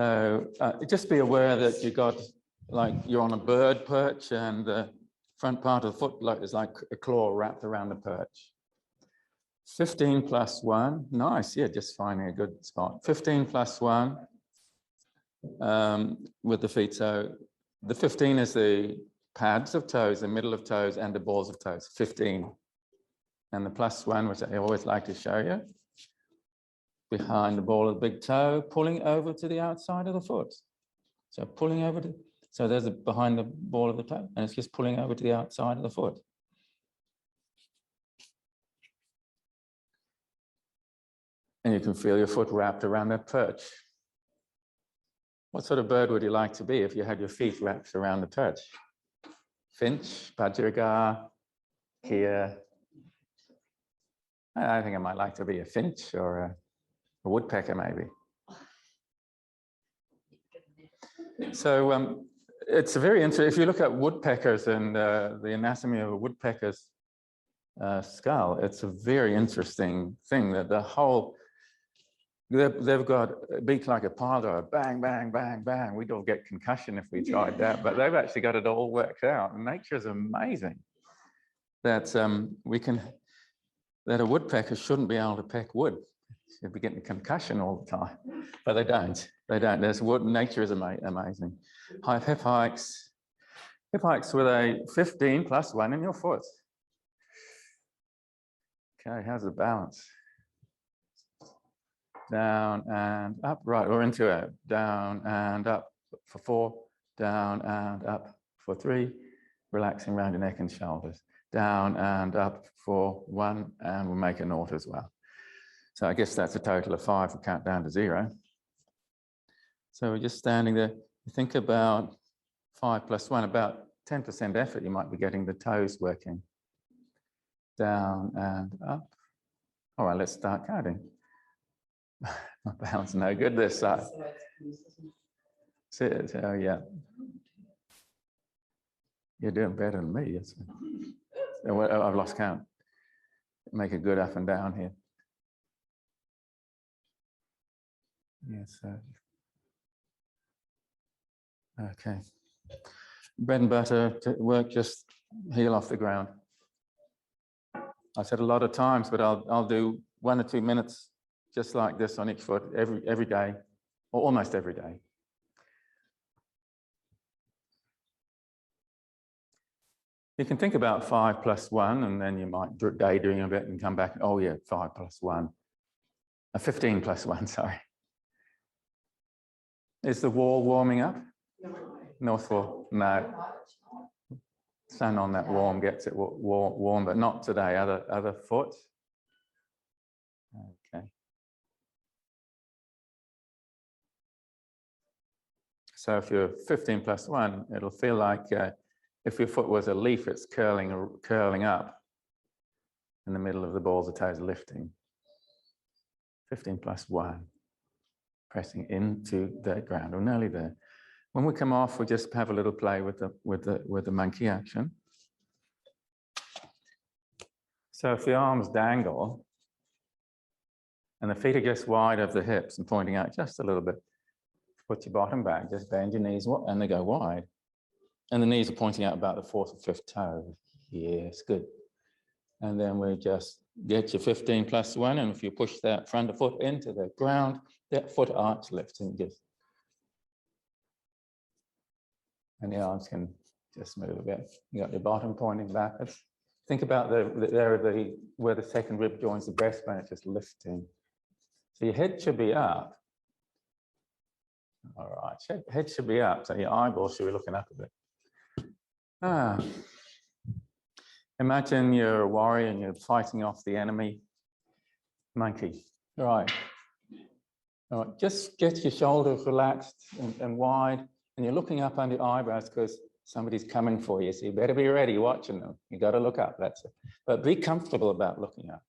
So just be aware that you got, like you're on a bird perch and the front part of the foot is like a claw wrapped around the perch. 15 plus 1, nice, yeah, just finding a good spot. 15 plus 1 with the feet. So the 15 is the pads of toes, the middle of toes, and the balls of toes, 15. And the plus 1, which I always like to show you, behind the ball of the big toe, pulling over to the outside of the foot. So pulling over to, so there's behind the ball of the toe, and it's just pulling over to the outside of the foot. And you can feel your foot wrapped around that perch. What sort of bird would you like to be if you had your feet wrapped around the perch? Finch, budgerigar, kia. I think I might like to be a finch or a woodpecker, maybe. So it's a very interesting, if you look at woodpeckers and the anatomy of a woodpecker's skull, it's a very interesting thing that the whole, they've got a beak like a pile driver, bang, bang, bang, bang. We'd all get concussion if we tried that, but they've actually got it all worked out. And nature is amazing that that a woodpecker shouldn't be able to peck wood. They'd be getting concussion all the time, but they don't. They don't. There's wood. Nature is amazing. Hip hikes with a 15 plus 1 in your foot. Okay, how's the balance? Down and up, right, or into it. Down and up for 4, down and up for 3, relaxing around your neck and shoulders. Down and up for 1, and we'll make a nought as well. So I guess that's a total of 5. We'll count down to 0. So we're just standing there. You think about 5 plus 1, about 10% effort, you might be getting the toes working. Down and up. All right, let's start counting. My balance no good this side. Oh yeah. You're doing better than me. Yes. I've lost count. Make a good up and down here. Yes. Okay. Bread and butter to work, just heel off the ground. I said a lot of times, but I'll do 1 or 2 minutes just like this on each foot every day, or almost every day. You can think about 5 plus 1, and then you might daydream a bit and come back. Oh yeah, 5 plus 1. 15 plus 1, sorry. Is the wall warming up? No. North wall? No. Sun on that warm gets it warm, but not today. Other foot. Okay. So if you're 15 plus 1, it'll feel like if your foot was a leaf, it's curling up in the middle of the balls of toes, lifting. 15 plus 1, pressing into the ground. We're nearly there. When we come off, we just have a little play with the monkey action. So if the arms dangle and the feet are just wide of the hips and pointing out just a little bit, put your bottom back, just bend your knees and they go wide. And the knees are pointing out about the 4th or 5th toe. Yes, good. And then we just get your 15 plus 1, and if you push that front foot into the ground, that foot arch lifts and just, and the arms can just move a bit. You got your bottom pointing backwards. Think about where the second rib joins the breastbone, it's just lifting. So your head should be up. All right, head should be up, so your eyeballs should be looking up a bit. Imagine you're a warrior and you're fighting off the enemy monkey. All right. All right, just get your shoulders relaxed and wide, and you're looking up under your eyebrows because somebody's coming for you. So you better be ready watching them. You got to look up, that's it. But be comfortable about looking up.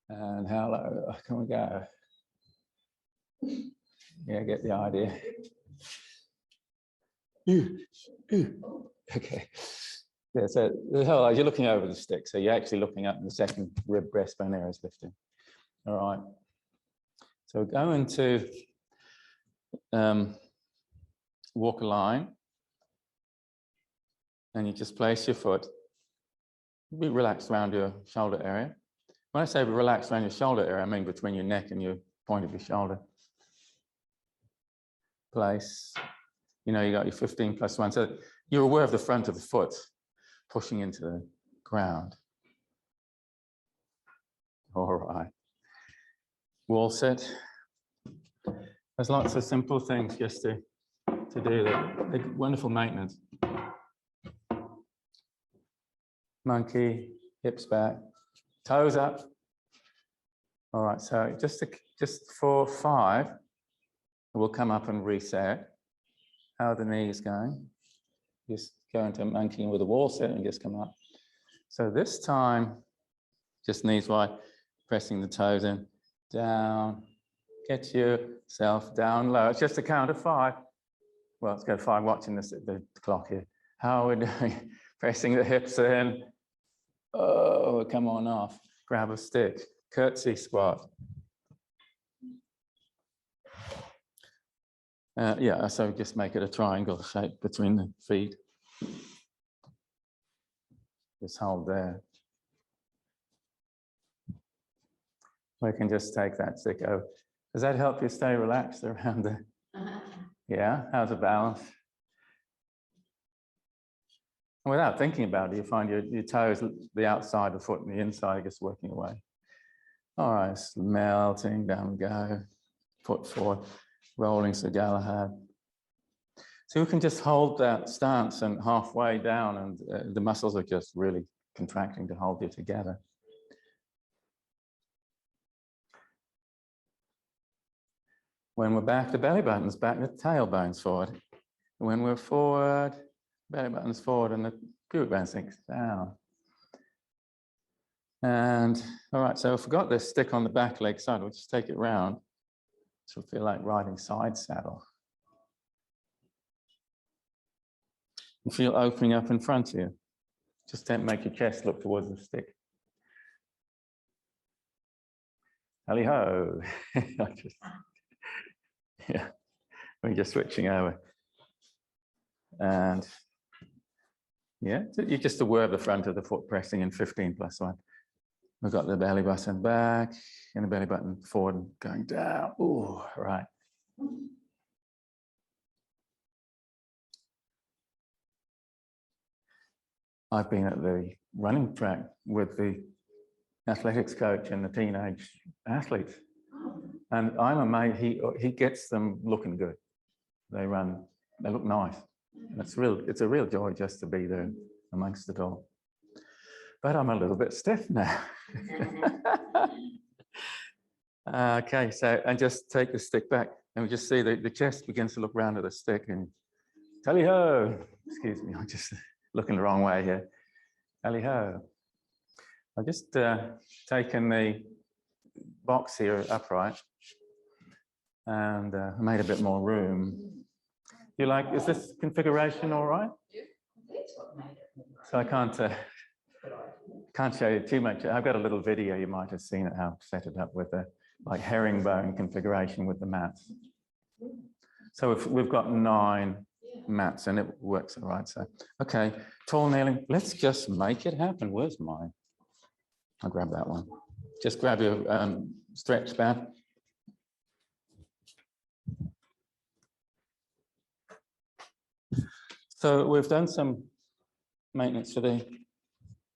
And how low can we go? Yeah, get the idea. Okay. Yeah, so you're looking over the stick. So you're actually looking up and the second rib breastbone area is lifting. All right. So go into walk a line, and you just place your foot. Be relaxed around your shoulder area. When I say relax around your shoulder area, I mean between your neck and your point of your shoulder. Place. You know, you got your 15 plus 1. So you're aware of the front of the foot pushing into the ground. All right. Wall sit. There's lots of simple things just to do that. They're wonderful maintenance. Monkey, hips back, toes up. All right, so just for 5, we'll come up and reset. How are the knees going? Just go into monkey with a wall sit and just come up. So this time, just knees wide, pressing the toes in, down, get yourself down low. It's just a count of 5. Well, let's go 5, watching the clock here. How are we doing? Pressing the hips in. Oh, come on off. Grab a stick. Curtsy squat. Yeah, so just make it a triangle shape between the feet. Just hold there. We can just take that stick over. Does that help you stay relaxed around the... Yeah, how's the balance? Without thinking about it, you find your toes, the outside of the foot and the inside, just working away. All right, it's melting, down we go. Foot forward, rolling Sir Galahad. So we can just hold that stance and halfway down, and the muscles are just really contracting to hold you together. When we're back, the belly button's back, the tailbone's forward. When we're forward, belly button's forward, and the pubic bone sinks down. And all right, so if we've got this stick on the back leg side, we'll just take it round. So it'll feel like riding side saddle. You feel opening up in front of you. Just don't make your chest look towards the stick. Tally-ho. Yeah, we're just switching over. And yeah, you're just aware of the front of the foot pressing in 15 plus 1. We've got the belly button back and the belly button forward and going down. Ooh, right. I've been at the running track with the athletics coach and the teenage athletes. And I'm amazed, he gets them looking good. They look nice. It's a real joy just to be there amongst it all. But I'm a little bit stiff now. Okay, so, and just take the stick back, and we just see the chest begins to look round at the stick, and tally-ho. Excuse me, I'm just looking the wrong way here. Tally-ho. I've just taken the box here upright and made a bit more room. You like, is this configuration all right? So I can't show you too much. I've got a little video, you might have seen it, how to set it up with the like herringbone configuration with the mats. So we've got 9 mats and it works all right. So, okay, tall kneeling, let's just make it happen. Where's mine? I'll grab that one. Just grab your stretch band. So we've done some maintenance for the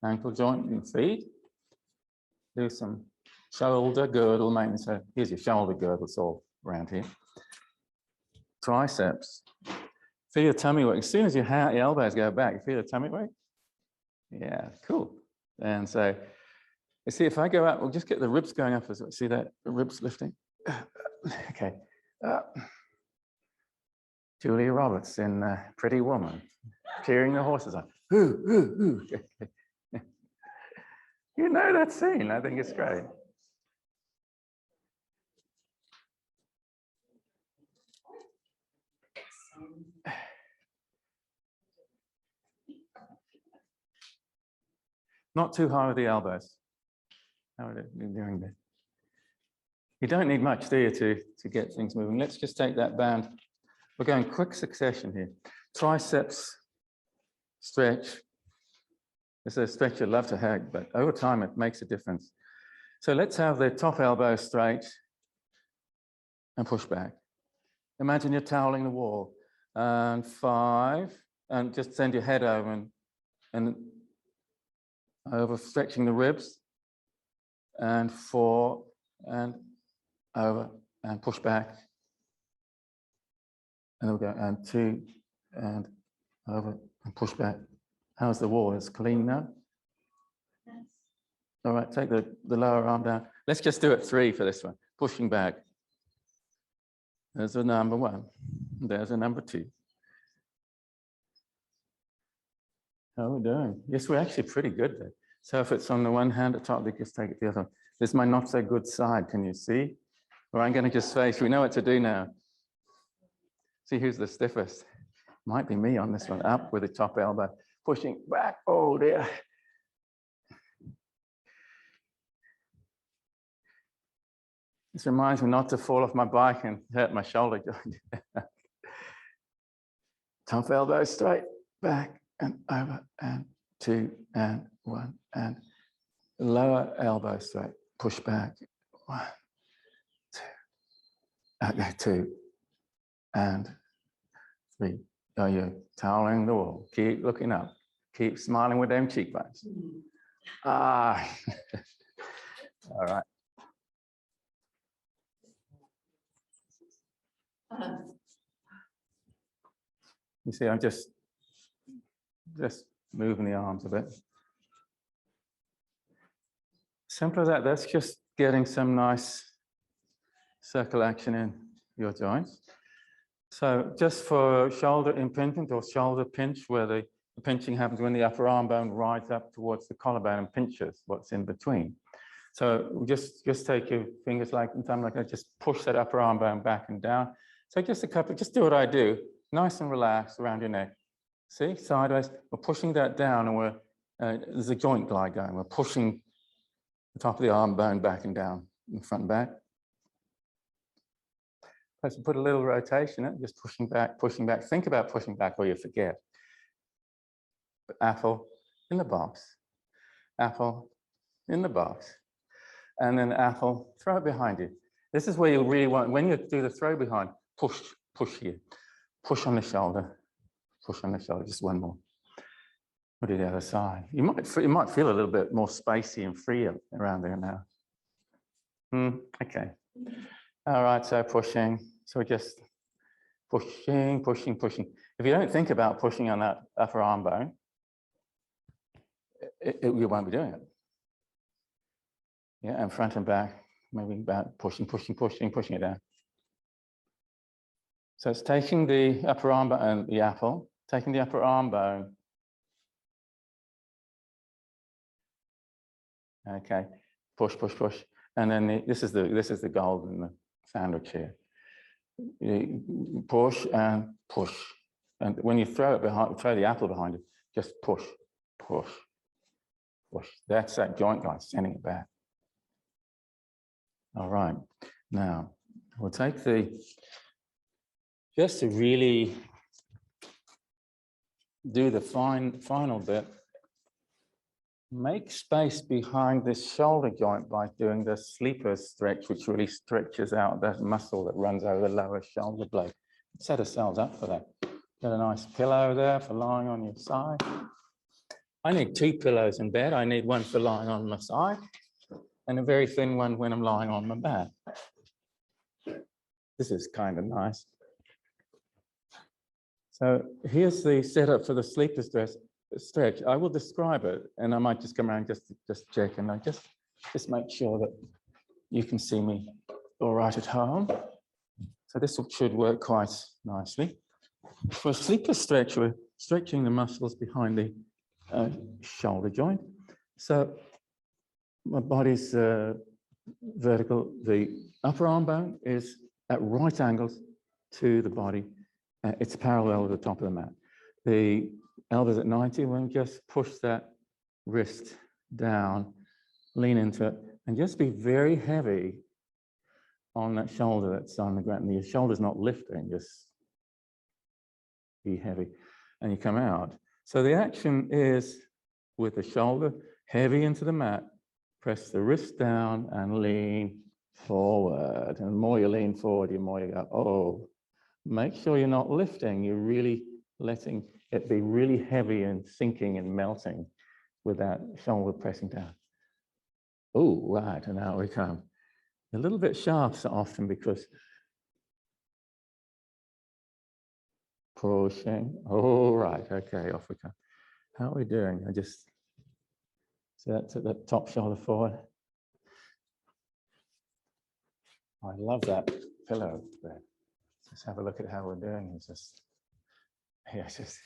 ankle joint and feet. Do some shoulder girdle maintenance. So here's your shoulder girdle, it's all around here. Triceps. Feel your tummy work. As soon as your elbows go back, you feel your tummy work? Yeah, cool. And so, you see, if I go up, we'll just get the ribs going up as well. See that? The ribs lifting. Okay. Julia Roberts in Pretty Woman, cheering the horses on. Ooh, ooh, ooh. You know that scene. I think it's great. Not too high with the elbows. How are you doing this? You don't need much, do you, to get things moving. Let's just take that band. We're going quick succession here. Triceps stretch. It's a stretch you'd love to have, but over time it makes a difference. So let's have the top elbow straight and push back. Imagine you're toweling the wall. And 5, and just send your head over and over, stretching the ribs. And 4, and over, and push back. And then we go, and 2, and over, and push back. How's the wall? It's clean now? Yes. All right, take the lower arm down. Let's just do it 3 for this one. Pushing back. There's a number 1. There's a number 2. How are we doing? Yes, we're actually pretty good there. So if it's on the one hand at the top, we just take it the other. This is my not so good side, can you see? Or I'm going to just face, we know what to do now. See who's the stiffest. Might be me on this one. Up with the top elbow, pushing back. Oh dear. This reminds me not to fall off my bike and hurt my shoulder joint. Top elbow straight, back and over, and 2, and 1, and lower elbow straight, push back, 1, 2, okay, 2, and 3. Oh, you're toweling the wall. Keep looking up. Keep smiling with them cheekbones. Ah, all right. You see, I'm just moving the arms a bit. Simple as that. That's just getting some nice circle action in your joints. So just for shoulder impingement or shoulder pinch, where the pinching happens when the upper arm bone rides up towards the collarbone and pinches what's in between. So just take your fingers like that, just push that upper arm bone back and down. So just do what I do. Nice and relaxed around your neck. See, sideways, we're pushing that down and there's a joint glide going. We're pushing the top of the arm bone back and down, in front and back. Let's put a little rotation in it, just pushing back, pushing back. Think about pushing back or you forget. Apple in the box, apple in the box, and then apple, throw it behind you. This is where you really want, when you do the throw behind, push here. Push on the shoulder, just one more. We'll do the other side. You might feel a little bit more spacey and free around there now. Okay. All right, so pushing. So we're just pushing. If you don't think about pushing on that upper arm bone, you won't be doing it. Yeah, and front and back, maybe back, pushing it down. So it's taking the upper arm bone and the apple, taking the upper arm bone. Okay, push. And then this is the gold in the sandwich here. You push and push. And when you throw the apple behind it, just push. That's that joint glide, sending it back. All right. Now, we'll take just to really do the final bit, make space behind this shoulder joint by doing the sleeper stretch, which really stretches out that muscle that runs over the lower shoulder blade. Set ourselves up for that. Got a nice pillow there for lying on your side. I need 2 pillows in bed. I need one for lying on my side and a very thin one when I'm lying on my back. This is kind of nice. So here's the setup for the sleeper stretch. I will describe it, and I might just come around just check, and I just make sure that you can see me all right at home. So this should work quite nicely. For a sleeper stretch, we're stretching the muscles behind the shoulder joint. So my body's vertical. The upper arm bone is at right angles to the body. It's parallel with the top of the mat. The elbows at 90, we'll just push that wrist down, lean into it, and just be very heavy on that shoulder that's on the ground. Your shoulder's not lifting, just be heavy. And you come out. So the action is with the shoulder heavy into the mat, press the wrist down and lean forward. And the more you lean forward, the more you go, oh, make sure you're not lifting. You're really letting it be really heavy and sinking and melting with that shoulder pressing down. Oh, right, and out we come. A little bit sharp so often because pushing. Oh, right, okay, off we come. How are we doing? I just set the top shoulder forward. I love that pillow there. Let's have a look at how we're doing. It's just, yeah, it's just,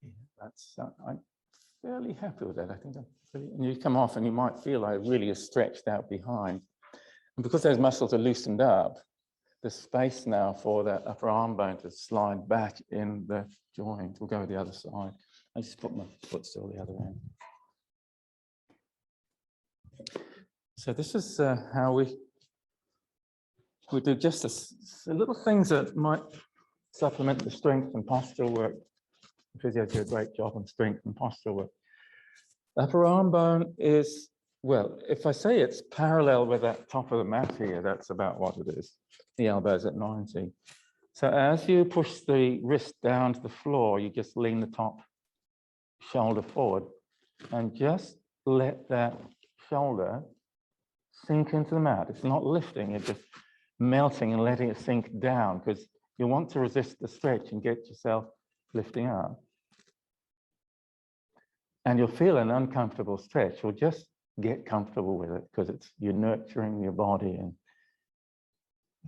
yeah, that's, I'm fairly happy with that. I think and you come off and you might feel like really is stretched out behind. And because those muscles are loosened up, the space now for that upper arm bone to slide back in the joint. We'll go the other side. I just put my foot still the other end. So this is how we do just little things that might supplement the strength and postural work. The physios do a great job on strength and postural work. Upper arm bone is, well, if I say it's parallel with that top of the mat here, that's about what it is. The elbow's at 90. So as you push the wrist down to the floor, you just lean the top shoulder forward and just let that shoulder sink into the mat. It's not lifting, it's just melting and letting it sink down because you want to resist the stretch and get yourself lifting up. And you'll feel an uncomfortable stretch. You'll just get comfortable with it because you're nurturing your body and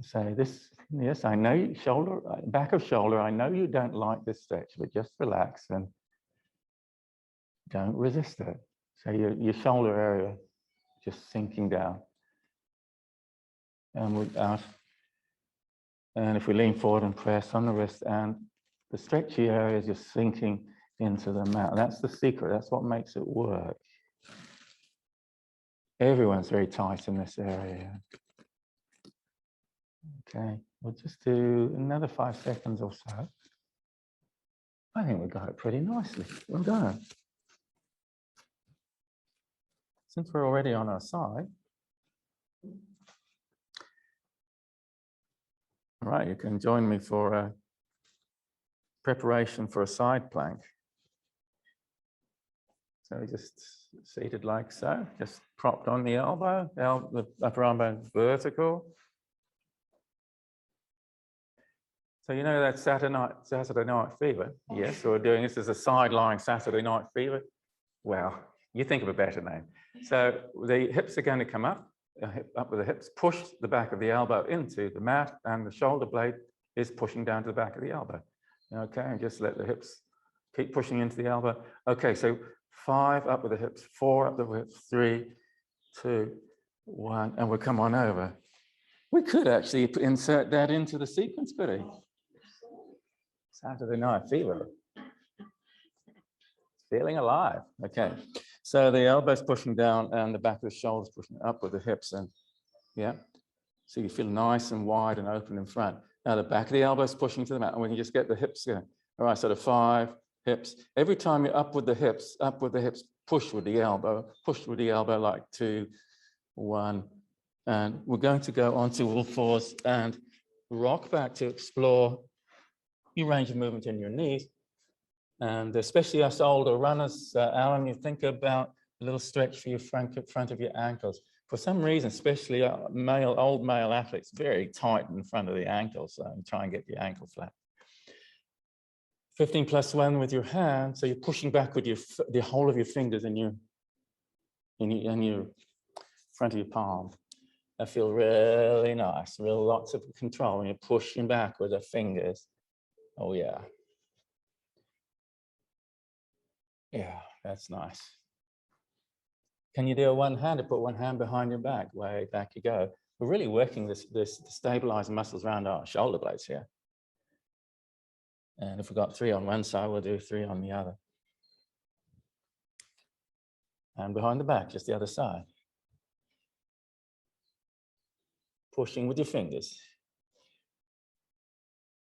say this, yes, I know shoulder, back of shoulder, I know you don't like this stretch, but just relax and don't resist it. So your shoulder area just sinking down. And if we lean forward and press on the wrist, and the stretchy area is just sinking into the mat. That's the secret. That's what makes it work. Everyone's very tight in this area. Okay, we'll just do another 5 seconds or so. I think we got it pretty nicely. Well done. Since we're already on our side, all right, you can join me for a preparation for a side plank. So just seated like so, just propped on the elbow, the upper arm bone vertical. So you know that Saturday night fever? Yes, so we're doing this as a side-lying Saturday night fever. Well, you think of a better name. So the hips are going to come up with the hips, push the back of the elbow into the mat, and the shoulder blade is pushing down to the back of the elbow. Okay, and just let the hips keep pushing into the elbow. Okay, so 5 up with the hips, 4 up the hips, 3, 2, 1, and we'll come on over. We could actually insert that into the sequence, could we? Saturday night fever. Feeling alive. Okay, so the elbow's pushing down and the back of the shoulders pushing up with the hips, and yeah, so you feel nice and wide and open in front. Now the back of the elbow's pushing to the mat, and we can just get the hips going. All right, so the 5 hips. Every time you're up with the hips, push with the elbow like 2, 1, and we're going to go onto all fours and rock back to explore your range of movement in your knees. And especially us older runners, Alan, you think about a little stretch for your front of your ankles. For some reason, especially old male athletes, very tight in front of the ankles, so try and get your ankle flat. 15 plus 1 with your hand, so you're pushing back with the whole of your fingers in your front of your palm. That feels really nice, lots of control when you're pushing back with the fingers. Oh yeah. Yeah, that's nice. Can you do a one-handed? Put one hand behind your back, way back you go. We're really working this stabilizing muscles around our shoulder blades here. And if we've got 3 on one side, we'll do 3 on the other. And behind the back, just the other side. pushing with your fingers.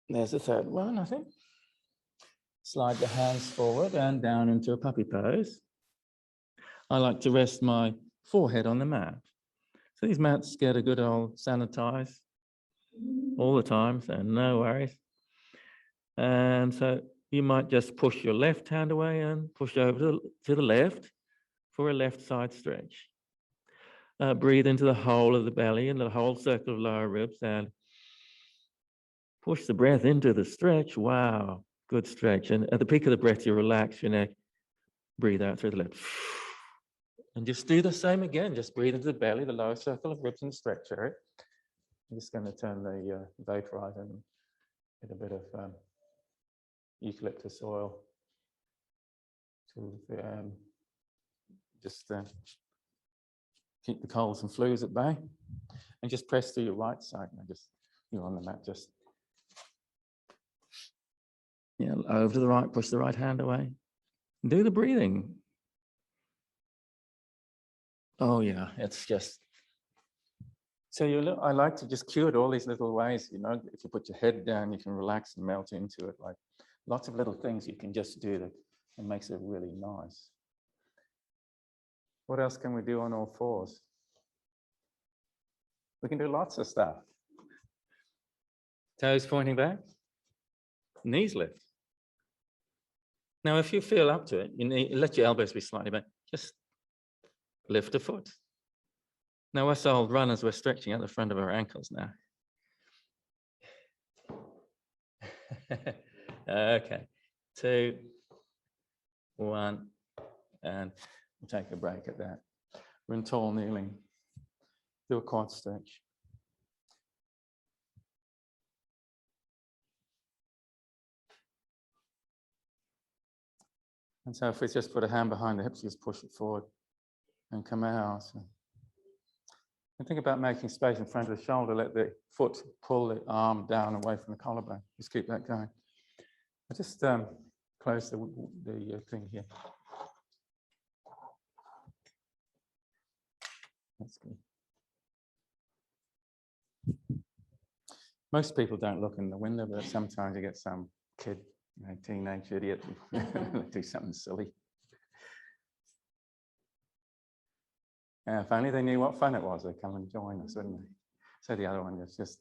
There's the third one, I think. Slide the hands forward and down into a puppy pose. I like to rest my forehead on the mat. So these mats get a good old sanitize all the time, so no worries. And so you might just push your left hand away and push over to the left for a left side stretch. Breathe into the whole of the belly and the whole circle of lower ribs and push the breath into the stretch. Wow, good stretch. And at the peak of the breath, you relax your neck. Breathe out through the lips. And just do the same again. Just breathe into the belly, the lower circle of ribs and stretch area. I'm just going to turn the vaporizer and get a bit of eucalyptus oil to just keep the colds and flus at bay. And just press through your right side. And you're on the mat, just over to the right, push the right hand away. Do the breathing. Oh yeah, it's just, so I like to just cue it all these little ways, if you put your head down, you can relax and melt into it, like lots of little things you can just do that and makes it really nice. What else can we do on all fours? We can do lots of stuff. Toes pointing back, knees lift. Now, if you feel up to it, let your elbows be slightly back, just lift a foot. Now, us old runners, we're stretching at the front of our ankles now. Okay, 2, 1, and we'll take a break at that. We're in tall kneeling. Do a quad stretch. And so if we just put a hand behind the hips, just push it forward and come out. And think about making space in front of the shoulder. Let the foot pull the arm down away from the collarbone. Just keep that going. I just close the thing here. That's good. Most people don't look in the window, but sometimes you get some kid, teenage idiot, do something silly. If only they knew what fun it was, they'd come and join us, wouldn't they? So the other one is just,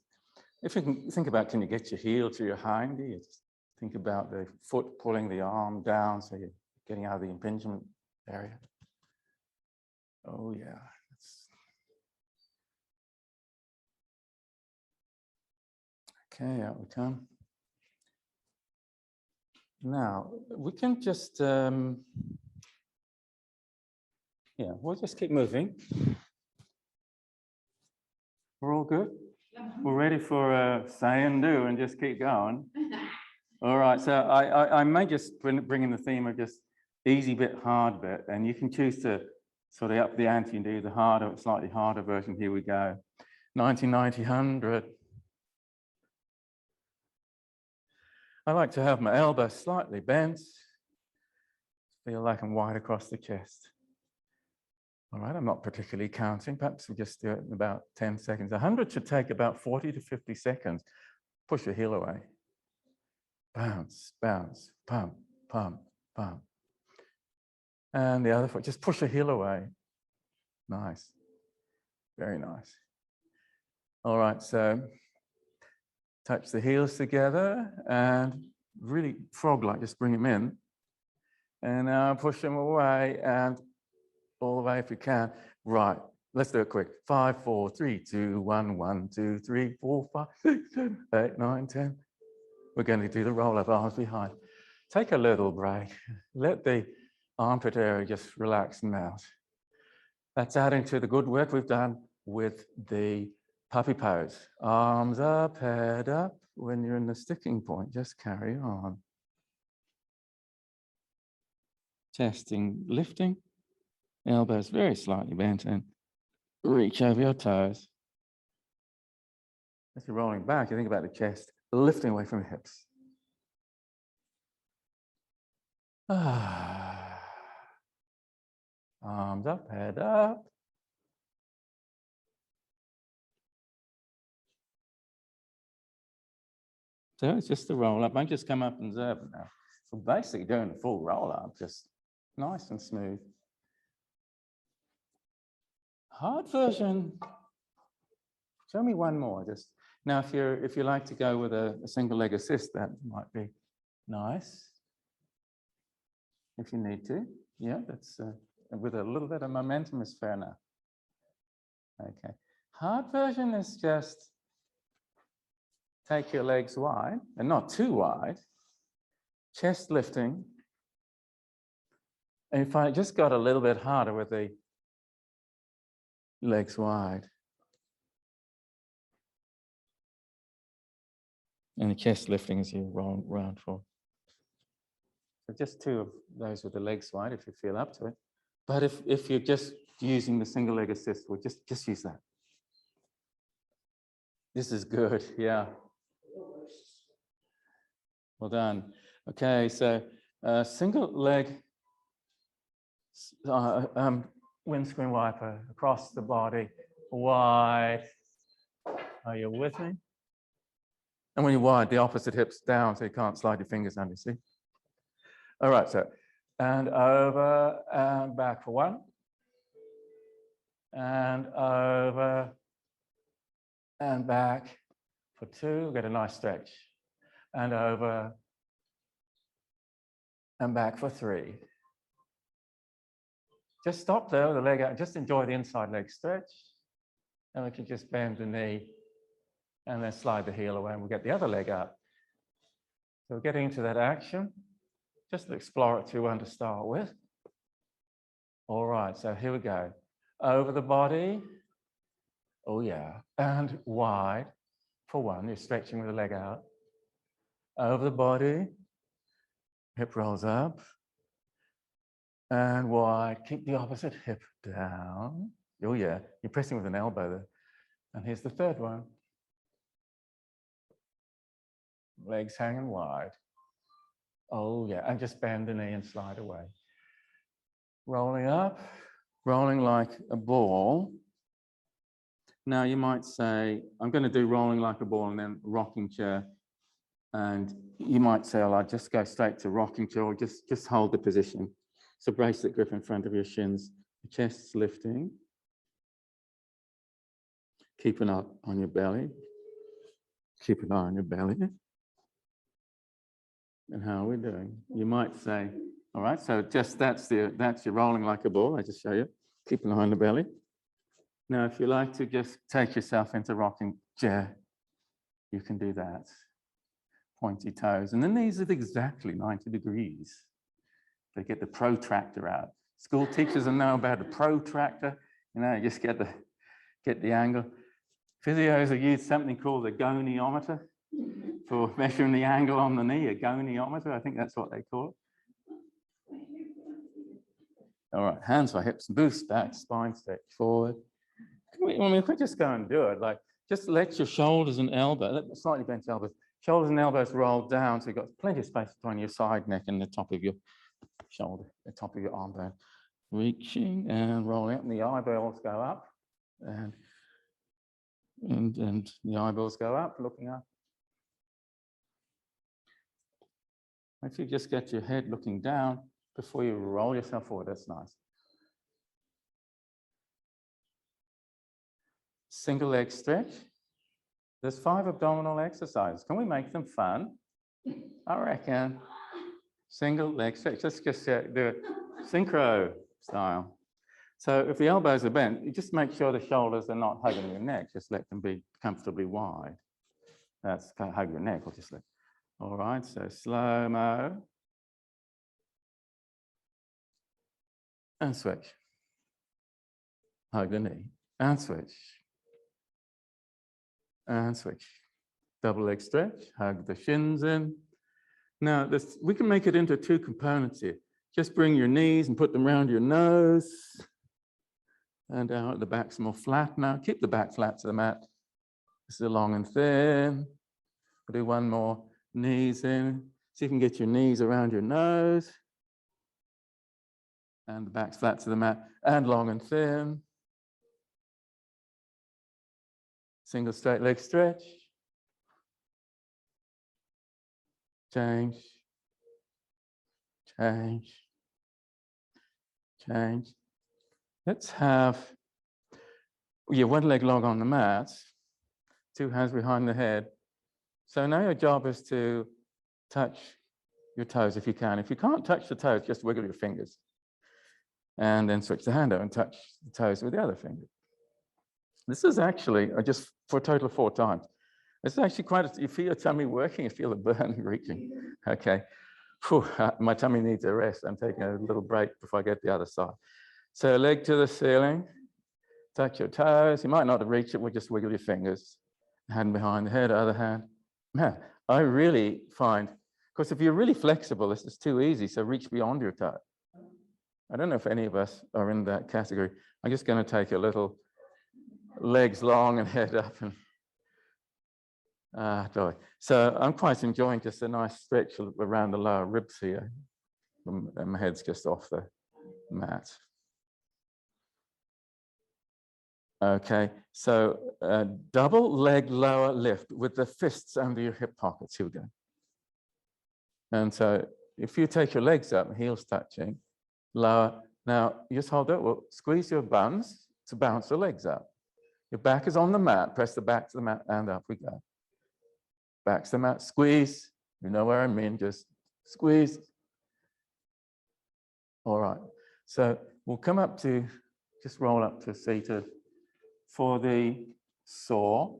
if you can think about, can you get your heel to your hind ear? Just think about the foot pulling the arm down so you're getting out of the impingement area. Oh yeah. Okay, out we come. Now, we can just, we'll just keep moving. We're all good? We're ready for say and do and just keep going. All right, so I may just bring in the theme of just easy bit, hard bit, and you can choose to sort of up the ante and do the harder, slightly harder version. Here we go. 90, 90, 100. I like to have my elbow slightly bent. Feel like I'm wide across the chest. All right, I'm not particularly counting. Perhaps we just do it in about 10 seconds. 100 should take about 40 to 50 seconds. Push your heel away. Bounce, bounce, pump, pump, pump. And the other foot, just push your heel away. Nice. Very nice. All right, so touch the heels together and really frog-like, just bring them in. And now push them away and all the way if you can. Right, let's do it quick. 5, 4, 3, 2, 1, 1, 2, 3, 4, 5, 6, 7, 8, 9, 10. We're going to do the roll-up, arms behind. Take a little break. Let the armpit area just relax and melt. That's adding to the good work we've done with the puppy pose. Arms up, head up. When you're in the sticking point, just carry on. Testing, lifting. Elbows very slightly bent and reach over your toes. As you're rolling back, you think about the chest, lifting away from the hips. Arms up, head up. So it's just a roll up. I just come up and observe it now. So basically doing a full roll up, just nice and smooth. Hard version. Show me one more. Just now, if you like to go with a single leg assist, that might be nice. If you need to, yeah, that's with a little bit of momentum is fair enough. Okay, hard version is just take your legs wide and not too wide, chest lifting. And if I just got a little bit harder with the legs wide and the chest lifting as you roll round forward. So just two of those with the legs wide if you feel up to it. But if you're just using the single leg assist, well, just use that. This is good, yeah. Well done. Okay, so single leg windscreen wiper across the body, wide. Are you with me? And when you're wide, the opposite hip's down, so you can't slide your fingers under, see? All right, so, and over and back for one. And over and back for two. Get a nice stretch. And over and back for three. Just stop there with the leg out. Just enjoy the inside leg stretch. And we can just bend the knee and then slide the heel away and we'll get the other leg up. So we're getting into that action. Just an exploratory one to start with. All right, so here we go. Over the body. Oh yeah, and wide for one. You're stretching with the leg out. Over the body. Hip rolls up. And wide. Keep the opposite hip down. Oh yeah, you're pressing with an elbow there. And here's the third one. Legs hanging wide. Oh yeah, and just bend the knee and slide away. Rolling up, rolling like a ball. Now you might say, I'm going to do rolling like a ball and then rocking chair. And you might say, oh, I'll just go straight to rocking chair or just hold the position. So bracelet grip in front of your shins, the chest's lifting. Keep an eye on your belly. Keep an eye on your belly. And how are we doing? You might say, all right, so just that's your rolling like a ball. I just show you. Keep an eye on the belly. Now, if you like to just take yourself into rocking chair, you can do that. Pointy toes. And the knees are exactly 90 degrees. They get the protractor out. School teachers will know about the protractor. You know, you just get the angle. Physios will use something called a goniometer for measuring the angle on the knee, a goniometer. I think that's what they call it. All right, hands for hips, boost back, spine stretch forward. I mean, if we just go and do it, like just let your shoulders and elbows, slightly bent elbows, shoulders and elbows roll down, so you've got plenty of space between your side neck and the top of your shoulder, the top of your arm bone. Reaching and rolling up, and the eyeballs go up, and the eyeballs go up, looking up. If you just get your head looking down before you roll yourself forward, that's nice. Single leg stretch. There's 5 abdominal exercises. Can we make them fun? I reckon. Single leg stretch. Let's just do it synchro style. So if the elbows are bent, you just make sure the shoulders are not hugging your neck. Just let them be comfortably wide. That's kind of hug your neck, or just let. All right, so slow-mo. And switch. Hug the knee. And switch. And switch. Double leg stretch. Hug the shins in. Now, we can make it into 2 components here. Just bring your knees and put them around your nose. And out the back's more flat now. Keep the back flat to the mat. This is long and thin. We'll do one more. Knees in. See if you can get your knees around your nose. And the back's flat to the mat. And long and thin. Single straight leg stretch. change, change, change. Let's have one leg log on the mat, 2 hands behind the head. So now your job is to touch your toes if you can. If you can't touch the toes, just wiggle your fingers. And then switch the hand out and touch the toes with the other finger. This is actually just for a total of 4 times. This is actually you feel your tummy working, you feel the burn reaching. Okay. Whew, my tummy needs a rest. I'm taking a little break before I get the other side. So leg to the ceiling, touch your toes. You might not reach it, we'll just wiggle your fingers. Hand behind the head, other hand. Man, I really find, because if you're really flexible, this is too easy, so reach beyond your toe. I don't know if any of us are in that category. I'm just going to take a little legs long and head up. And so I'm quite enjoying just a nice stretch around the lower ribs here. And my head's just off the mat. Okay, so double leg lower lift with the fists under your hip pockets. Here we go. And so if you take your legs up, heels touching, lower. Now, you just hold it. Well, squeeze your buns to bounce the legs up. Your back is on the mat. Press the back to the mat, and up we go. Back to the mat. Squeeze. You know where I mean. Just squeeze. All right. So we'll come up to, just roll up to seated for the saw.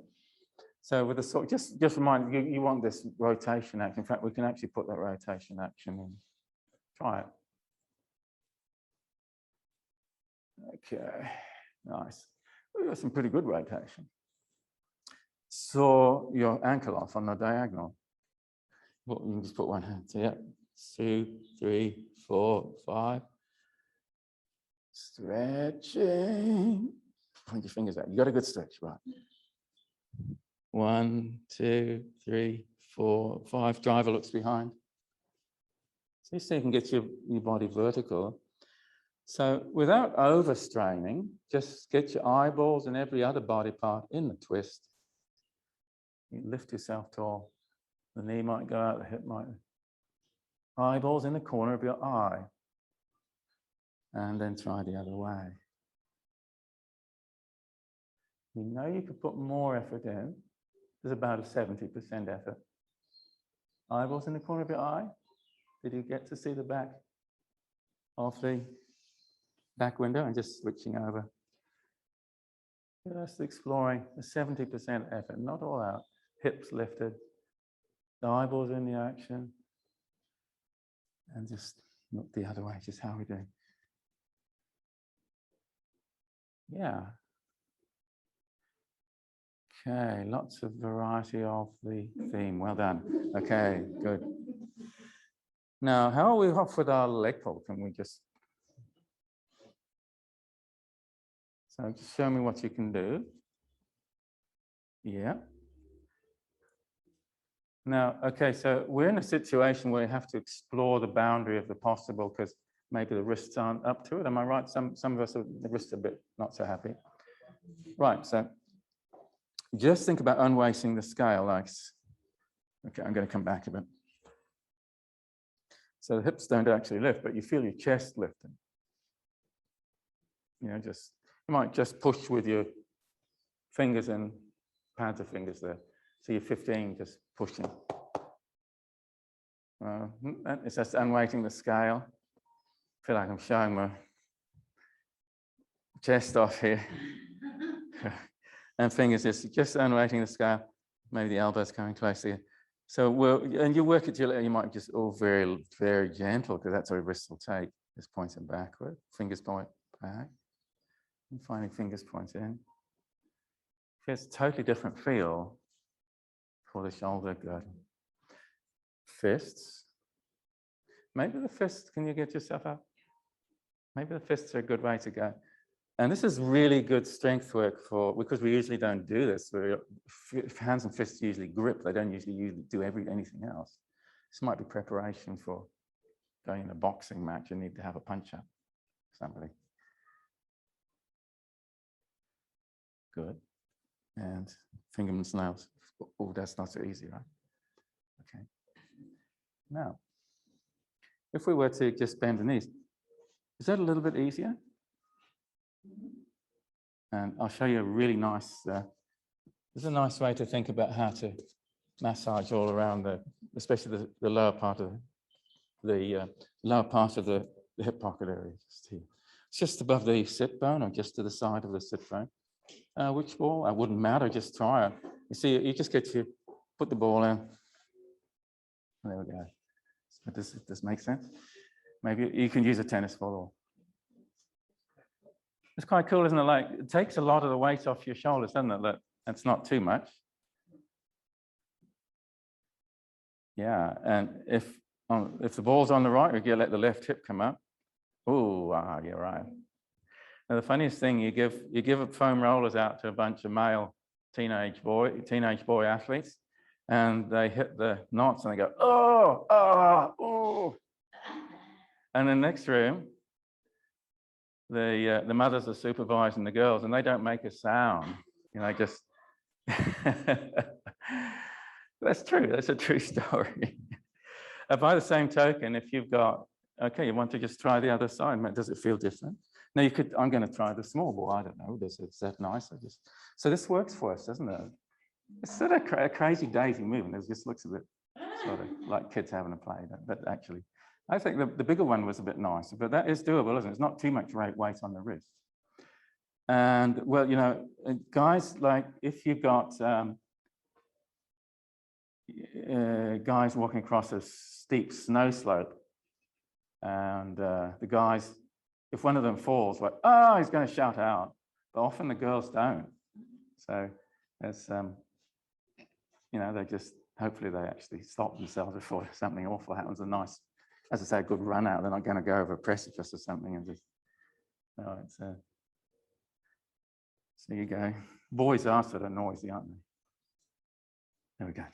So with the saw, just remind you, you want this rotation action. In fact, we can actually put that rotation action in. Try it. Okay, nice. We've got some pretty good rotation. Saw your ankle off on the diagonal. Well, you can just put one hand. So yeah, 2, 3, 4, 5. Stretching. Point your fingers out. You got a good stretch, right? 1, 2, 3, 4, 5. Driver looks behind. So you can get your body vertical. So without overstraining, just get your eyeballs and every other body part in the twist. You lift yourself tall. The knee might go out, the hip might. Eyeballs in the corner of your eye. And then try the other way. You know you could put more effort in. There's about a 70% effort. Eyeballs in the corner of your eye. Did you get to see the back of the back window? And just switching over. Just exploring the 70% effort, not all out. Hips lifted. The eyeballs in the action. And just look the other way, just how we do. Yeah. Okay, lots of variety of the theme. Well done. Okay, good. Now, how are we off with our leg pull? Can we just... So just show me what you can do. Yeah. Now, okay, so we're in a situation where you have to explore the boundary of the possible because maybe the wrists aren't up to it. Am I right? Some of us, the wrists are a bit not so happy. Right, so just think about unweighting the scale. Like, okay, I'm going to come back a bit. So the hips don't actually lift, but you feel your chest lifting. You know, you might just push with your fingers and pads of fingers there. So you're 15, just pushing. It's just unweighting the scale. I feel like I'm showing my chest off here. And fingers just unweighting the scale. Maybe the elbows coming closer. So and you work at you might just very, very gentle because that's what wrists will take. Just pointing backward, fingers point back. And finding fingers point in. It's a totally different feel for the shoulder girdle. Fists. Maybe the fists, can you get yourself up? Maybe the fists are a good way to go. And this is really good strength work because we usually don't do this. Hands and fists usually grip. They don't usually do anything else. This might be preparation for going in a boxing match. You need to have a punch up, somebody. Good. And fingerman's nails. Oh, that's not so easy, right? Okay. Now, if we were to just bend the knees, is that a little bit easier? And I'll show you a really nice, this is a nice way to think about how to massage all around especially the lower part of the hip pocket area. It's just above the sit bone or just to the side of the sit bone. Which ball? It wouldn't matter, just try it. You see, you just put the ball in. There we go. Does this make sense? Maybe you can use a tennis ball. It's quite cool, isn't it? Like, it takes a lot of the weight off your shoulders, doesn't it? Look, it's not too much. Yeah, and if the ball's on the right, you let the left hip come up. Oh, you're right. Now, the funniest thing, you give foam rollers out to a bunch of male teenage boy athletes, and they hit the knots and they go, oh, oh, oh. And in the next room, the mothers are supervising the girls, and they don't make a sound. You know, just that's true. That's a true story. By the same token, if you've got, okay, you want to just try the other side, does it feel different? Now you could, I'm going to try the small ball. I don't know, is that nice? So this works for us, doesn't it? It's sort of a crazy daisy movement. It just looks a bit sort of like kids having a play, but actually, I think the bigger one was a bit nicer, but that is doable, isn't it? It's not too much weight on the wrist. And well, you know, guys, like if you've got guys walking across a steep snow slope, and the guys, if one of them falls, like, oh, he's going to shout out, but often the girls don't. So it's, you know, hopefully they actually stop themselves before something awful happens. A nice, as I say, a good run out. They're not going to go over a precipice or something and just, no, it's, so you go. Boys are sort of noisy, aren't they? There we go.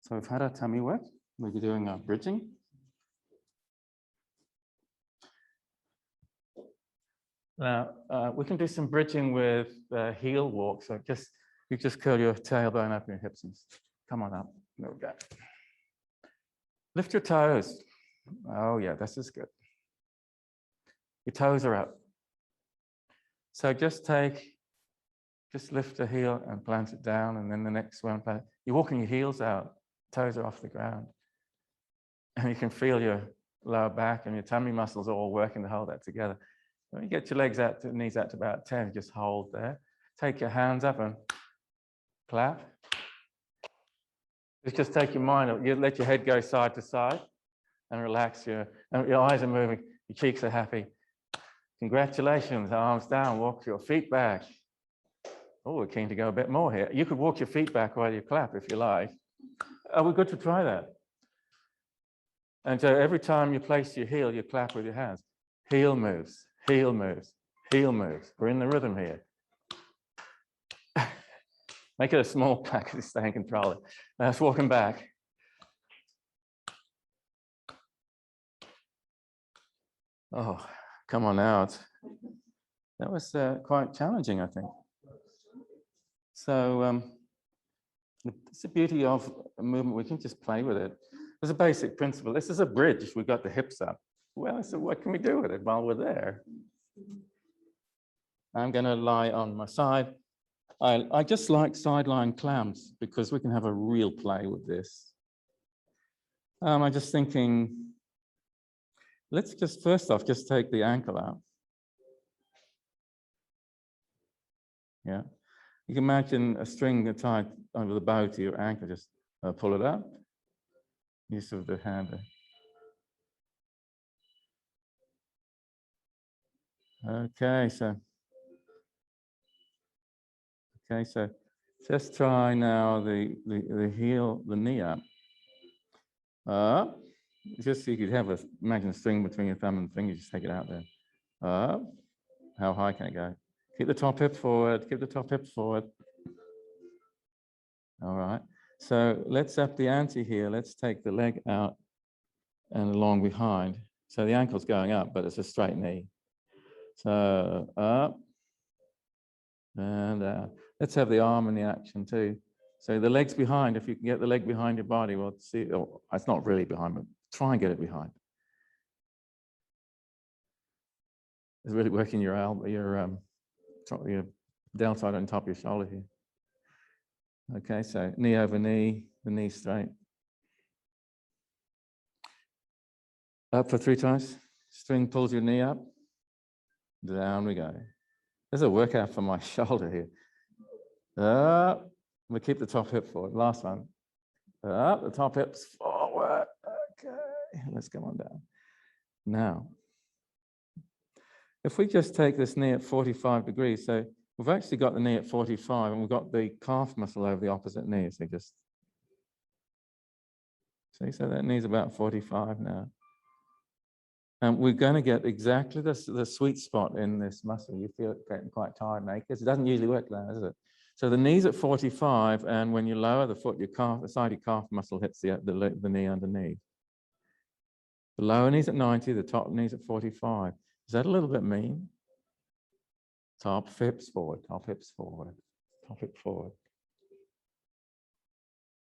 So we've had our tummy work. We'll be doing our bridging. Now, we can do some bridging with heel walk. So you just curl your tailbone up and your hips and come on up. There we go. Lift your toes. Oh yeah, this is good. Your toes are up. So just lift the heel and plant it down, and then the next one, you're walking your heels out, toes are off the ground. And you can feel your lower back and your tummy muscles all working to hold that together. When you get your legs out to knees out to about 10, just hold there. Take your hands up and clap. Just take your mind up. You let your head go side to side and relax your eyes are moving, your cheeks are happy. Congratulations, arms down, walk your feet back. Oh, we're keen to go a bit more here. You could walk your feet back while you clap if you like. Are we good to try that? And so every time you place your heel, you clap with your hands. Heel moves, heel moves, heel moves. We're in the rhythm here. Make it a small clap to stay in control. Now let's walk them back. Oh, come on now. That was quite challenging, I think. So it's the beauty of a movement. We can just play with it. There's a basic principle. This is a bridge. We've got the hips up. Well, so what can we do with it while we're there? I'm going to lie on my side. I just like sideline clams because we can have a real play with this. I'm just thinking, let's just first off, just take the ankle out. Yeah. You can imagine a string tied under the bow to your ankle, just pull it up. Use of the hand. Okay, so just try now the heel, the knee up. Just so you could have imagine a string between your thumb and finger, just take it out there. How high can it go? Keep the top hip forward, keep the top hip forward. All right, so let's up the ante here. Let's take the leg out and along behind. So the ankle's going up, but it's a straight knee. So up and down. Let's have the arm in the action too. So the leg's behind. If you can get the leg behind your body, well, see, oh, it's not really behind, but try and get it behind. It's really working your elbow, your deltoid on top of your shoulder here. Okay, so knee over knee, the knee straight. Up for 3 times. String pulls your knee up. Down we go. There's a workout for my shoulder here. Up. We keep the top hip forward. Last one. Up, the top hips forward. Okay, let's come on down. Now, if we just take this knee at 45 degrees, so we've actually got the knee at 45 and we've got the calf muscle over the opposite knee. So just see, so that knee's about 45 now. And we're going to get exactly the sweet spot in this muscle. You feel it getting quite tired now because it doesn't usually work like that, does it? So the knee's at 45, and when you lower the foot, your calf, the side of your calf muscle hits the knee underneath. The lower knee's at 90, the top knee's at 45. Is that a little bit mean? Top hips forward, top hips forward, top hip forward.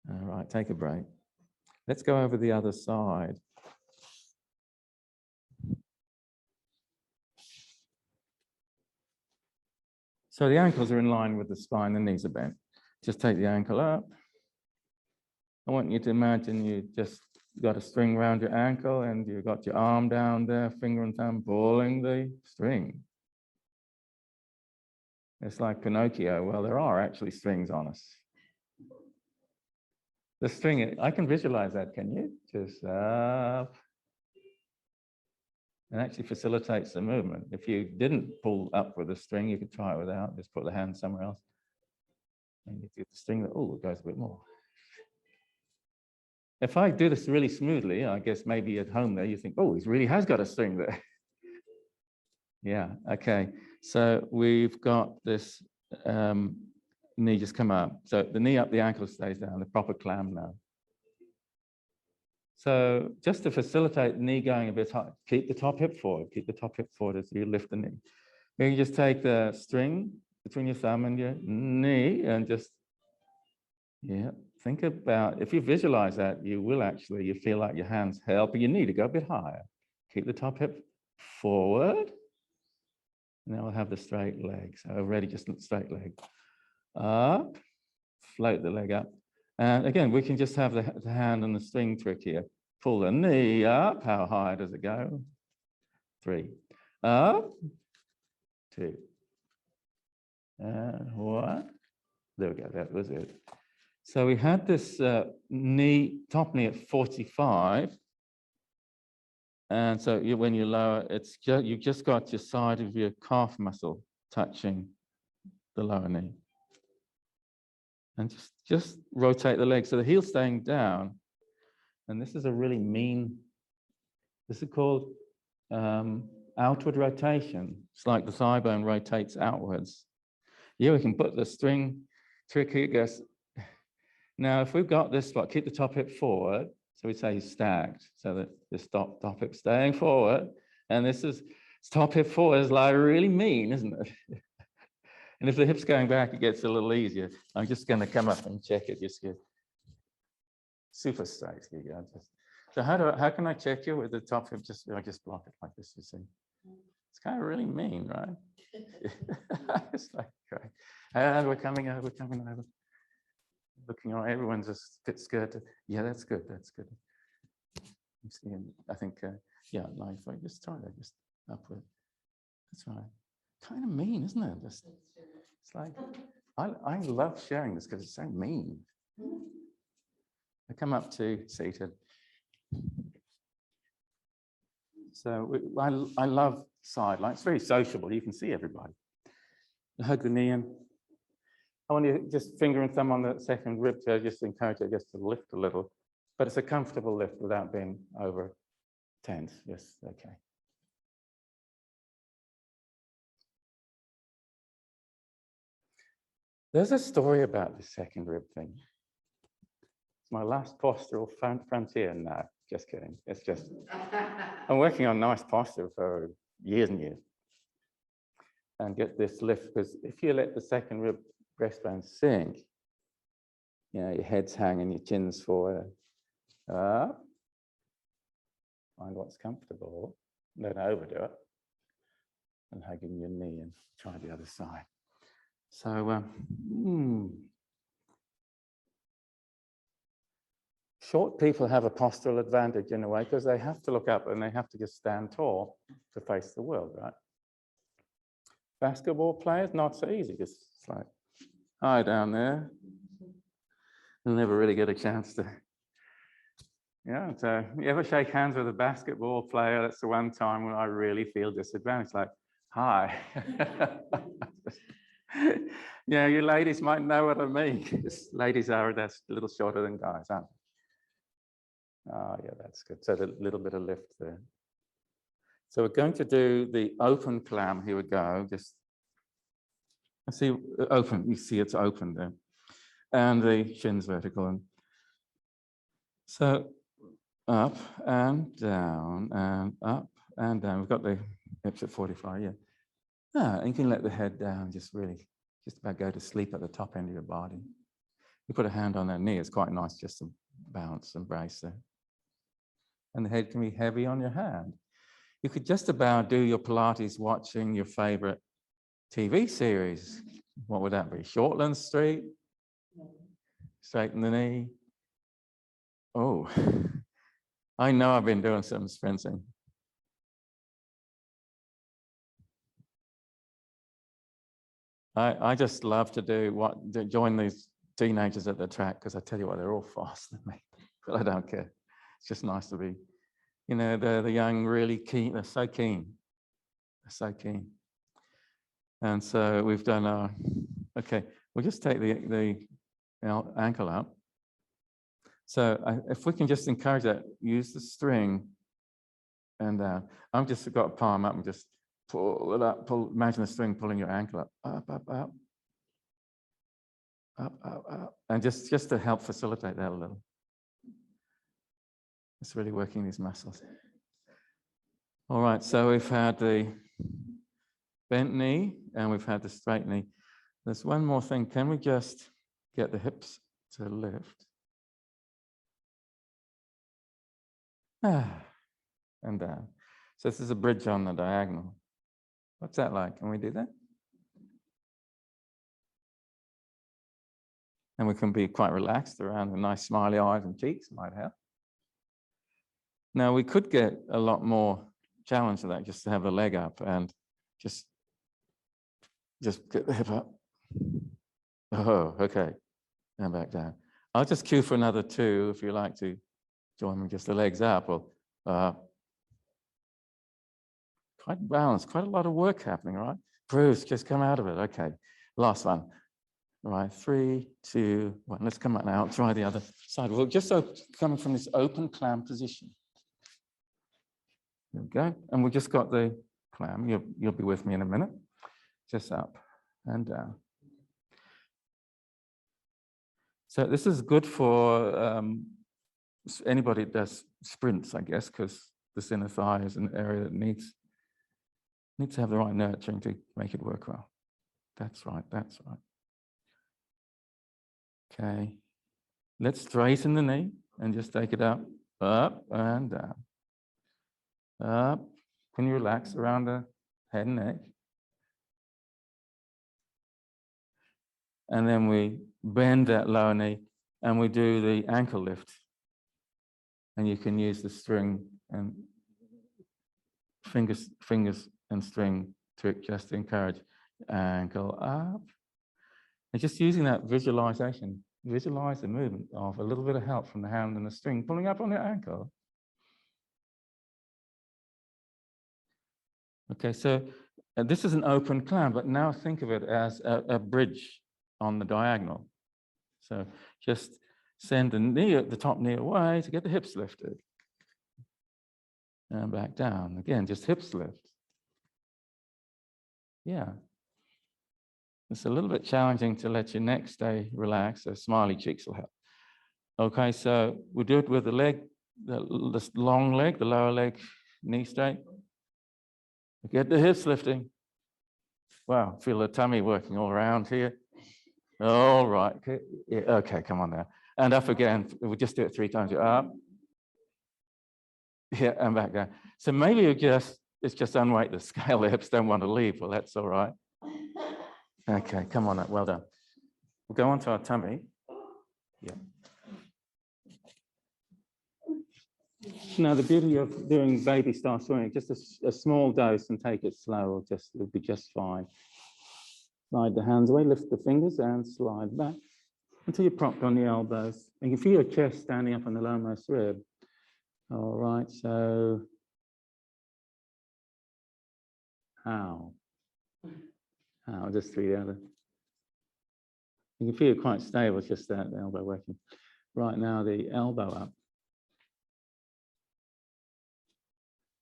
All right, take a break. Let's go over the other side. So the ankles are in line with the spine, the knees are bent. Just take the ankle up. I want you to imagine you just got a string around your ankle and you've got your arm down there, finger and thumb pulling the string. It's like Pinocchio. Well, there are actually strings on us. The string, I can visualize that, can you? Just up. And actually facilitates the movement. If you didn't pull up with a string, you could try it without, just put the hand somewhere else. And you get the string that, oh, it goes a bit more. If I do this really smoothly, I guess maybe at home there, you think, oh, he really has got a string there. Yeah, okay. So we've got this knee just come up. So the knee up, the ankle stays down, the proper clam now. So just to facilitate the knee going a bit high, keep the top hip forward, keep the top hip forward as you lift the knee. You just take the string between your thumb and your knee and just, yeah, think about, if you visualize that, you will actually, you feel like your hands help your knee to go a bit higher. Keep the top hip forward. Now we'll have the straight leg. So already just straight leg. Up, float the leg up. And again, we can just have the hand and the string trick here. Pull the knee up. How high does it go? 3. Up. 2. And 1. There we go. That was it. So we had this knee, top knee at 45. And so when you lower, it's just, you've just got your side of your calf muscle touching the lower knee. And just rotate the leg. So the heel's staying down. And this is a really mean, this is called outward rotation. It's like the thigh bone rotates outwards. Yeah, we can put the string trick here. Goes. Now, if we've got this spot, keep the top hip forward. So we say stacked, so that this top hip staying forward. And this is top hip forward is like really mean, isn't it? And if the hip's going back, it gets a little easier. I'm just going to come up and check it. Just get super straight. Here you go. So how can I check you with the top hip? I just block it like this. You see, it's kind of really mean, right? It's like great. And we're coming over. Looking on everyone's just a bit scared. Yeah, that's good. That's good. You see, I think yeah, nice. Just try that. Just upward. That's right. Kind of mean, isn't it? Just, it's like I love sharing this because it's so mean. I come up to seated. So I love sideline. It's very sociable. You can see everybody. Hug the knee in. I want you to just finger and thumb on the second rib to just encourage it just to lift a little. But it's a comfortable lift without being over tense. Yes, okay. There's a story about the second rib thing. It's my last postural frontier. No, just kidding. It's just, I'm working on nice posture for years and years. And get this lift, because if you let the second rib breastbone sink, You know, your head's hanging, your chin's forward. Up. Find what's comfortable. Don't overdo it. And hugging your knee and try the other side. So, short people have a postural advantage in a way because they have to look up and they have to just stand tall to face the world, right? Basketball players, not so easy. Just like, hi down there. You'll never really get a chance to. Yeah, so you ever shake hands with a basketball player? That's the one time when I really feel disadvantaged. Like, hi. Yeah, you ladies might know what I mean. Ladies are that's a little shorter than guys, aren't they? Oh, yeah, that's good. So a little bit of lift there. So we're going to do the open clam. Here we go. Just see, open. You see it's open there. And the shin's vertical. And so up and down and up and down. We've got the hips at 45, yeah. And you can let the head down, just about go to sleep at the top end of your body. You put a hand on that knee, it's quite nice just to bounce and brace there. And the head can be heavy on your hand. You could just about do your Pilates watching your favorite TV series. What would that be? Shortland Street? Straighten the knee. Oh, I know I've been doing some sprinting. I just love to join these teenagers at the track because I tell you what, they're all faster than me, but I don't care. It's just nice to be, you know, the young, really keen. They're so keen. They're so keen. And so we've done our, okay, we'll just take the ankle up. So if we can just encourage that, use the string and down. I've just got a palm up and just pull it up, imagine the string pulling your ankle up, up, up, up, up, up, up. And just to help facilitate that a little. It's really working these muscles. All right, so we've had the bent knee and we've had the straight knee. There's one more thing. Can we just get the hips to lift? And down. So this is a bridge on the diagonal. What's that like? Can we do that? And we can be quite relaxed around the nice smiley eyes and cheeks, might help. Now we could get a lot more challenge to that, just to have the leg up and just get the hip up. Oh, okay. And back down. I'll just cue for another 2 if you like to join me, just the legs up. Or, quite balanced, quite a lot of work happening, right? Bruce, just come out of it. Okay, last one. All right, 3, 2, 1. Let's come out now. Try the other side. We'll just coming from this open clam position. There we go. And we've just got the clam. You'll be with me in a minute. Just up and down. So this is good for anybody that does sprints, I guess, because the inner thigh is an area that needs to have the right nurturing to make it work well. That's right, that's right. Okay, let's straighten the knee and just take it up and down. Up, can you relax around the head and neck? And then we bend that lower knee and we do the ankle lift. And you can use the string and fingers and string to just encourage ankle up. And just using that visualization, visualize the movement of a little bit of help from the hand and the string pulling up on the ankle. Okay, so this is an open clam, but now think of it as a bridge on the diagonal. So just send the top knee away to get the hips lifted. And back down. Again, just hips lift. Yeah. It's a little bit challenging to let your neck stay relaxed, so smiley cheeks will help. Okay, so we'll do it with the leg, the long leg, the lower leg, knee straight. Get the hips lifting. Wow, feel the tummy working all around here. All right. Okay, yeah, okay, come on now. And up again. We'll just do it 3 times. Up. Yeah, and back down. So maybe it's just unweight the scale. The hips don't want to leave. Well, that's all right. Okay, come on up. Well done. We'll go on to our tummy. Yeah. Now, the beauty of doing baby style swimming, just a small dose and take it slow, it'll be just fine. Slide the hands away, lift the fingers and slide back until you're propped on the elbows. And you can feel your chest standing up on the lowermost rib. All right, so how? Just 3 the other. You can feel it quite stable, it's just that the elbow working. Right now, the elbow up.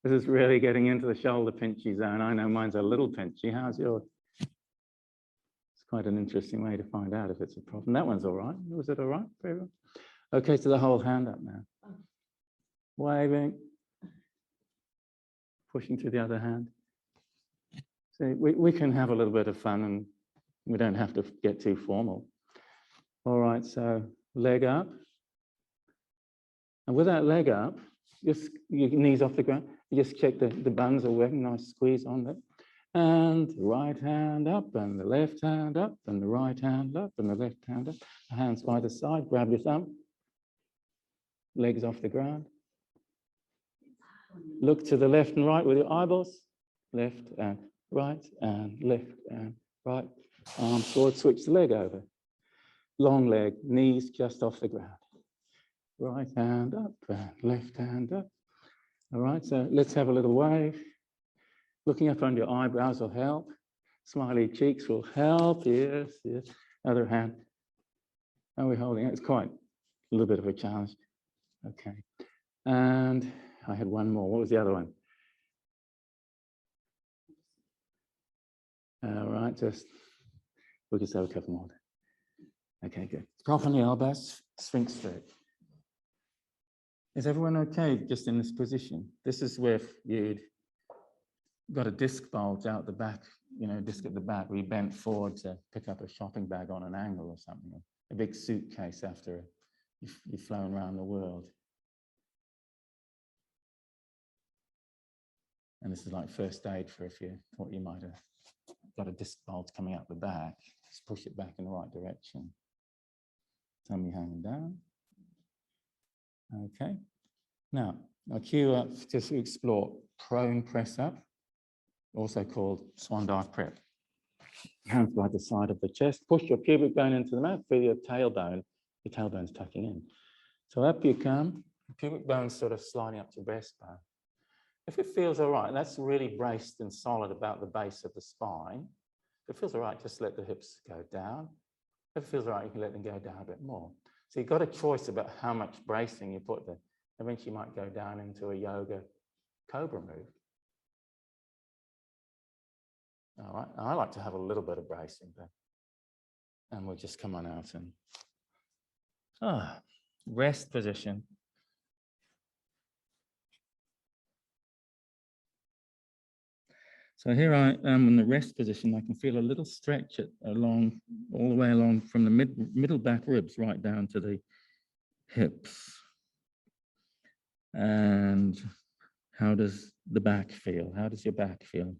This is really getting into the shoulder pinchy zone. I know mine's a little pinchy. How's yours? It's quite an interesting way to find out if it's a problem. That one's all right. Was it all right? Very well. Okay, so the whole hand up now. Waving. Pushing to the other hand. So we can have a little bit of fun and we don't have to get too formal. All right, so leg up. And with that leg up, just your knees off the ground. You just check the buns are working, nice squeeze on them. And right hand up, and the left hand up, and the right hand up, and the left hand up. Hands by the side, grab your thumb. Legs off the ground. Look to the left and right with your eyeballs. Left and right, and left and right. Arms forward, switch the leg over. Long leg, knees just off the ground. Right hand up, and left hand up. All right, so let's have a little wave. Looking up under your eyebrows will help. Smiley cheeks will help. Yes, yes. Other hand. How are we holding it? It's quite a little bit of a challenge. Okay. And I had one more. What was the other one? All right, we'll just have a couple more. Okay, good. Prop on the elbows, sphinx straight. Is everyone okay just in this position? This is where you'd got a disc bulge out the back, disc at the back, where you bent forward to pick up a shopping bag on an angle or something, a big suitcase after you've flown around the world. And this is like first aid for if you thought you might have got a disc bulge coming out the back. Just push it back in the right direction. Tummy hanging down. Okay. Now, I'll cue up just to explore prone press up, also called swan dive prep. Hands by the side of the chest. Push your pubic bone into the mat. Feel your tailbone's tucking in. So up you come. The pubic bone's sort of sliding up to breastbone. If it feels all right, that's really braced and solid about the base of the spine. If it feels all right, just let the hips go down. If it feels all right, you can let them go down a bit more. So you've got a choice about how much bracing you put there. Eventually you might go down into a yoga cobra move. All right, I like to have a little bit of bracing there. And we'll just come on out and rest position. So here I am in the rest position. I can feel a little stretch all the way along from the middle back ribs right down to the hips. And how does the back feel? How does your back feel?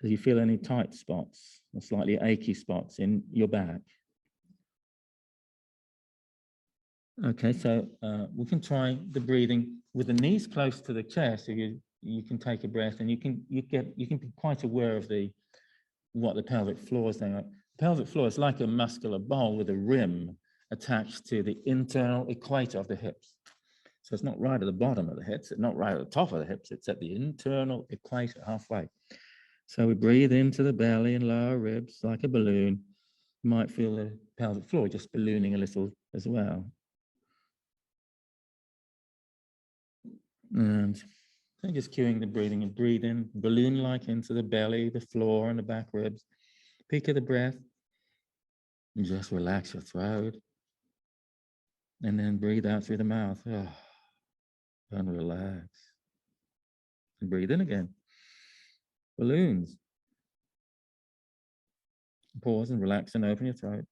Do you feel any tight spots or slightly achy spots in your back? Okay, so we can try the breathing with the knees close to the chest. So you can take a breath, and you can be quite aware of what the pelvic floor is doing. The pelvic floor is like a muscular bowl with a rim attached to the internal equator of the hips. So it's not right at the bottom of the hips, it's not right at the top of the hips, it's at the internal equator, halfway. So we breathe into the belly and lower ribs like a balloon. You might feel the pelvic floor just ballooning a little as well. And so just cueing the breathing, and breathe in, balloon-like into the belly, the floor, and the back ribs. Peak of the breath. And just relax your throat. And then breathe out through the mouth. And relax. And breathe in again. Balloons. Pause and relax and open your throat.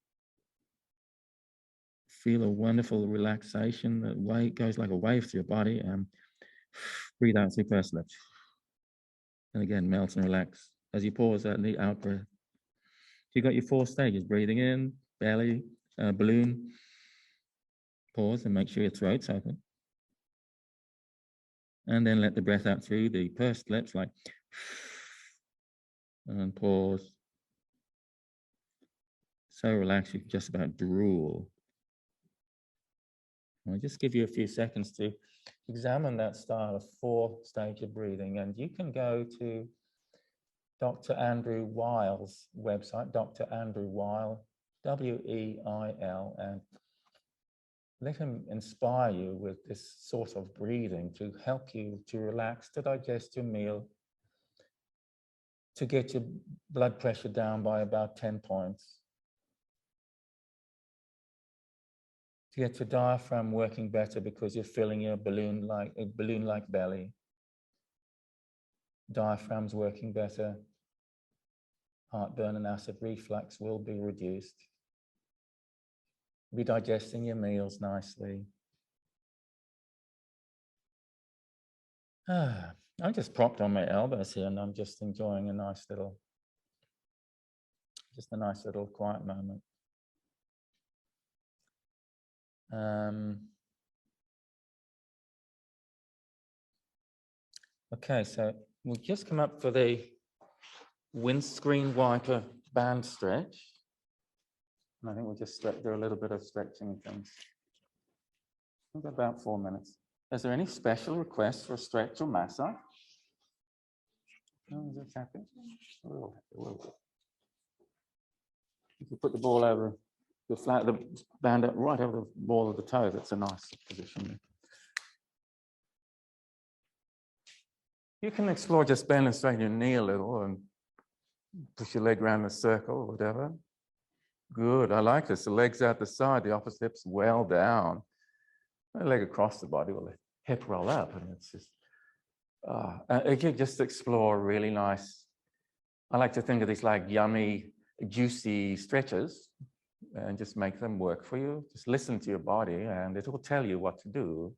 feel a wonderful relaxation. The wave goes like a wave through your body, and breathe out through pursed lips. And again, melt and relax as you pause that the out breath. You got your 4 stages: breathing in, belly, balloon. Pause and make sure your throat's open. And then let the breath out through the pursed lips, like, and pause. So relaxed, you can just about drool. I'll just give you a few seconds to examine that style of 4-stage of breathing. And you can go to Dr. Andrew Weil's website, Dr. Andrew Weil, W-E-I-L, and let him inspire you with this sort of breathing to help you to relax, to digest your meal, to get your blood pressure down by about 10 points, to get your diaphragm working better because you're filling your balloon-like belly. Diaphragm's working better. Heartburn and acid reflux will be reduced. Be digesting your meals nicely. I'm just propped on my elbows here and I'm just enjoying a nice little quiet moment. Okay, so we'll just come up for the windscreen wiper band stretch. And I think we'll just do a little bit of stretching things. We've got about 4 minutes. Is there any special requests for a stretch or massage? No, is that happy? A little bit. If you put the ball over, the band up right over the ball of the toe, that's a nice position. You can explore just bend and straighten your knee a little and push your leg around in a circle or whatever. Good, I like this. The legs out the side, the opposite hip's well down. The leg across the body, well, the hip roll up, and it's just, you can just explore really nice. I like to think of these like yummy, juicy stretches and just make them work for you. Just listen to your body and it will tell you what to do.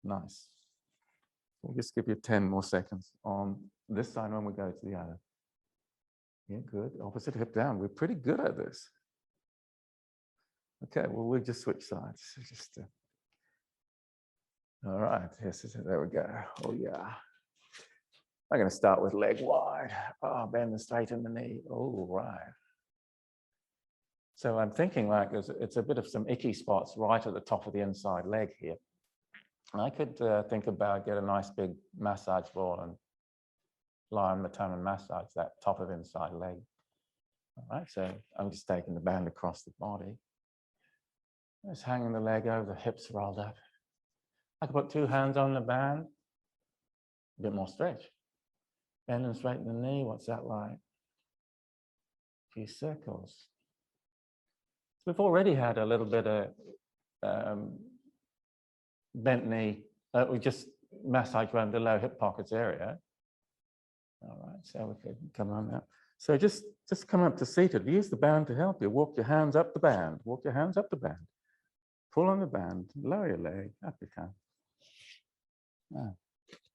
Nice. We'll just give you 10 more seconds on this side when we go to the other. Yeah, good. Opposite hip down. We're pretty good at this. Okay, well, we'll just switch sides. All right, yes, there we go. Oh, yeah. I'm going to start with leg wide. Oh, bend and straighten the knee. Oh, right. So I'm thinking like it's a bit of some icky spots right at the top of the inside leg here. And I could think about get a nice big massage ball and lie on the tongue and massage that top of inside leg. All right, so I'm just taking the band across the body. Just hanging the leg over, the hips rolled up. I can put 2 hands on the band. A bit more stretch. Bend and straighten the knee. What's that like? A few circles. We've already had a little bit of bent knee. We just massage around the low hip pockets area. All right, so we could come on now. So just come up to seated. Use the band to help you. Walk your hands up the band. Walk your hands up the band. Pull on the band. Lower your leg. Up you come.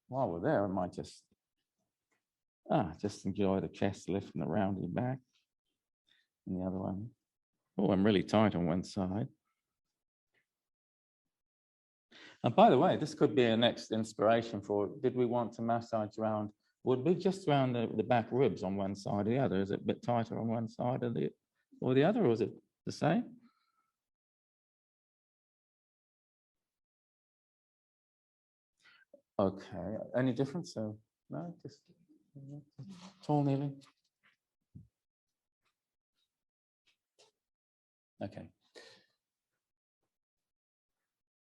While we're there, I might just enjoy the chest lifting around your back. And the other one. Oh, I'm really tight on one side. And by the way, this could be a next inspiration for, did we want to massage around, would be just around the back ribs on one side or the other? Is it a bit tighter on one side or the other, or is it the same? Okay, any difference? So, no, just tall kneeling. Okay.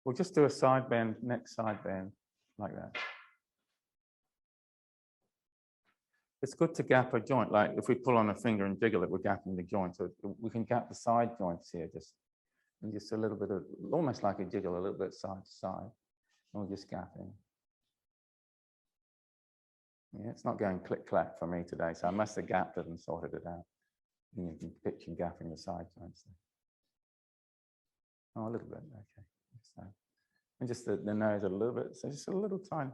We'll just do a side bend, next side bend, like that. It's good to gap a joint, like if we pull on a finger and jiggle it, we're gapping the joint. So we can gap the side joints here, just a little bit of, almost like a jiggle, a little bit side to side. And we're just gapping. Yeah, it's not going click-clack for me today, so I must have gapped it and sorted it out. You can picture gapping the side joints. Oh, a little bit, okay. So, and just the nose a little bit, so just a little tiny.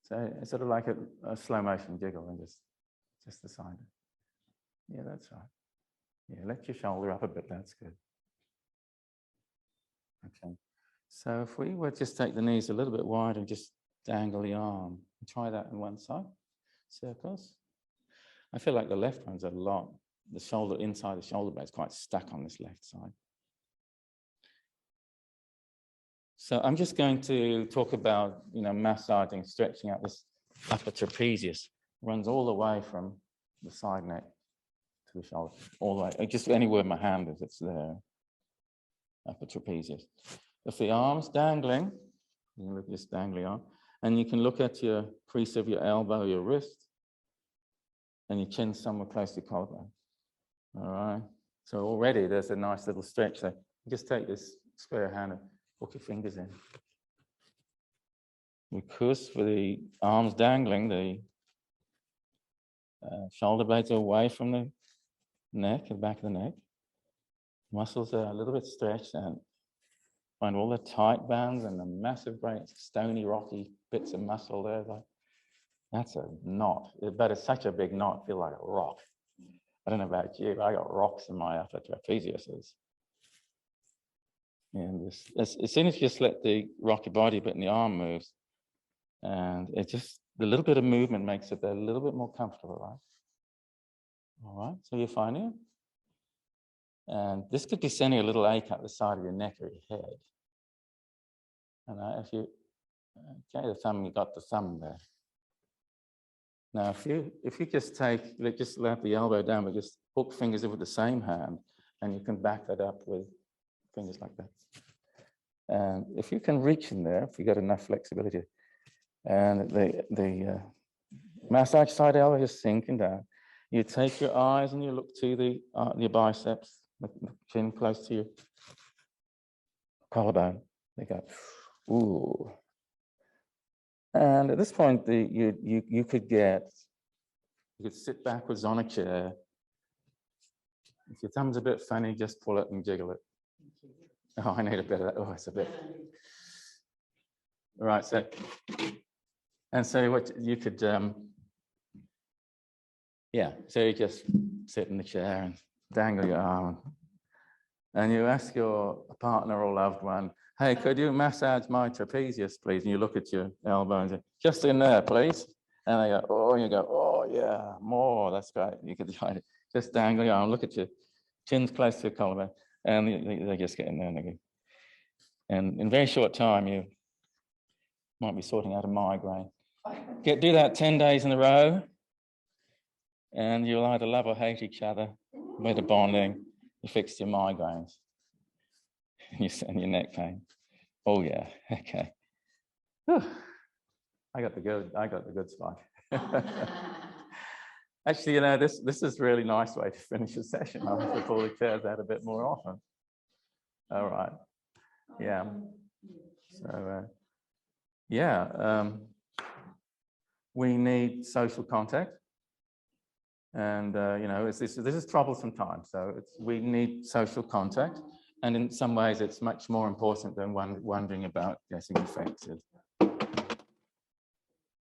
So it's sort of like a slow motion jiggle and just the side. Yeah, that's right. Yeah, lift your shoulder up a bit, that's good. Okay. So if we would just take the knees a little bit wide and just dangle the arm, try that on one side, circles. I feel like the left one's a lot, the shoulder, inside the shoulder blade is quite stuck on this left side. So I'm just going to talk about, massaging, stretching out this upper trapezius. Runs all the way from the side neck to the shoulder, all the way, just anywhere my hand is, it's there. Upper trapezius. If the arm's dangling, you look at this dangling arm, and you can look at your crease of your elbow, your wrist, and your chin somewhere close to your collarbone. All right. So already there's a nice little stretch there. Just take this square hand and hook your fingers in. Because for the arms dangling, the shoulder blades are away from the neck, the back of the neck. Muscles are a little bit stretched, and find all the tight bands and the massive, great stony, rocky bits of muscle there. Like, that's a knot, but it's such a big knot, I feel like a rock. I don't know about you, but I got rocks in my upper trapezius. And as soon as you just let the rocky body bit in the arm moves, and it just, the little bit of movement makes it a little bit more comfortable, right? All right, so you're finding it? And this could be sending a little ache up the side of your neck or your head. And if you, okay, the thumb, you got the thumb there. Now, if you just just let the elbow down, but just hook fingers over the same hand, and you can back that up with fingers like that. And if you can reach in there, if you got enough flexibility, and the massage side elbow is sinking down, you take your eyes and you look to your biceps, the chin close to your collarbone. They go, ooh. And at this point, you could sit backwards on a chair. If your thumb's a bit funny, just pull it and jiggle it. Oh, I need a bit of that. Oh, it's a bit. Right, so what you could, so you just sit in the chair and dangle your arm. And you ask your partner or loved one, hey, could you massage my trapezius, please? And you look at your elbow and say, just in there, please. And they go, oh, and you go, oh, yeah, more, that's great. You could try to just dangle your arm, look at your chin's close to your collarbone, and they just get in there and they go. And in a very short time, you might be sorting out a migraine. Do that 10 days in a row, and you'll either love or hate each other. Better bonding, you fixed your migraines and your neck pain. Oh yeah, okay. Whew. I got the good spot. Actually, this is a really nice way to finish a session. I'll have to pull the chairs out a bit more often. All right. Yeah. So, we need social contact. And, this is troublesome time. So we need social contact. And in some ways, it's much more important than wondering about getting infected.